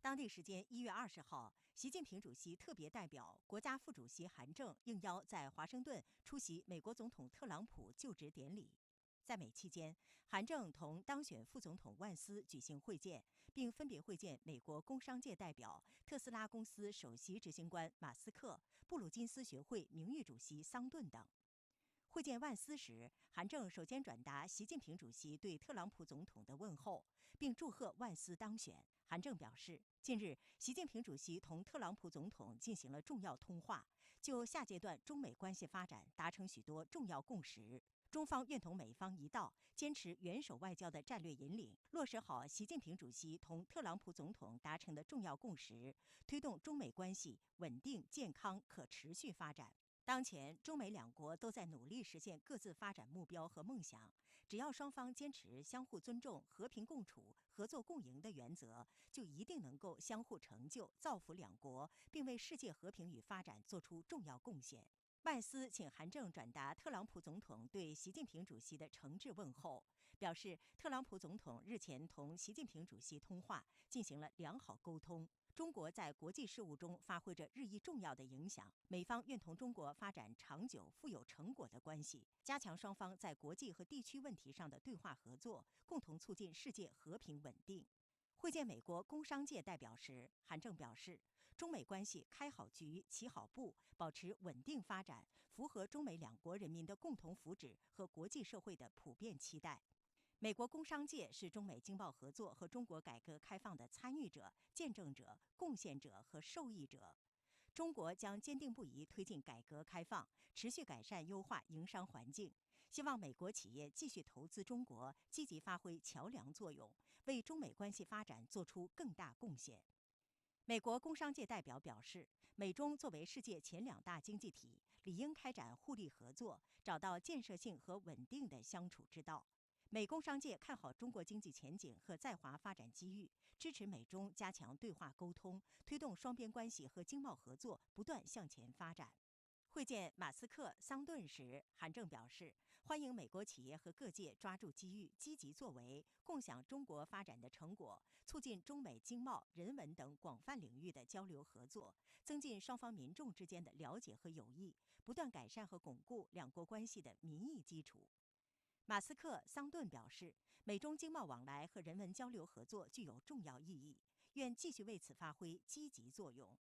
当地时间1月20号，习近平主席特别代表、国家副主席韩正应邀在华盛顿出席美国总统特朗普就职典礼。在美期间，韩正同当选副总统万斯举行会见，并分别会见美国工商界代表、特斯拉公司首席执行官马斯克、布鲁金斯学会名誉主席桑顿等。会见万斯时，韩正首先转达习近平主席对特朗普总统的问候，并祝贺万斯当选。韩正表示，近日习近平主席同特朗普总统进行了重要通话，就下阶段中美关系发展达成许多重要共识。中方愿同美方一道，坚持元首外交的战略引领，落实好习近平主席同特朗普总统达成的重要共识，推动中美关系稳定、健康、可持续发展。当前，中美两国都在努力实现各自发展目标和梦想。只要双方坚持相互尊重、和平共处、合作共赢的原则，就一定能够相互成就，造福两国，并为世界和平与发展做出重要贡献。万斯请韩正转达特朗普总统对习近平主席的诚挚问候，表示特朗普总统日前同习近平主席通话，进行了良好沟通。中国在国际事务中发挥着日益重要的影响，美方愿同中国发展长久、富有成果的关系，加强双方在国际和地区问题上的对话合作，共同促进世界和平稳定。会见美国工商界代表时，韩正表示，中美关系开好局、起好步，保持稳定发展，符合中美两国人民的共同福祉和国际社会的普遍期待。美国工商界是中美经贸合作和中国改革开放的参与者、见证者、贡献者和受益者。中国将坚定不移推进改革开放，持续改善优化营商环境。希望美国企业继续投资中国，积极发挥桥梁作用，为中美关系发展做出更大贡献。美国工商界代表表示，美中作为世界前两大经济体，理应开展互利合作，找到建设性和稳定的相处之道。美工商界看好中国经济前景和在华发展机遇，支持美中加强对话沟通，推动双边关系和经贸合作不断向前发展。会见马斯克、桑顿时，韩正表示，欢迎美国企业和各界抓住机遇，积极作为，共享中国发展的成果，促进中美经贸、人文等广泛领域的交流合作，增进双方民众之间的了解和友谊，不断改善和巩固两国关系的民意基础。马斯克、桑顿表示，美中经贸往来和人文交流合作具有重要意义，愿继续为此发挥积极作用。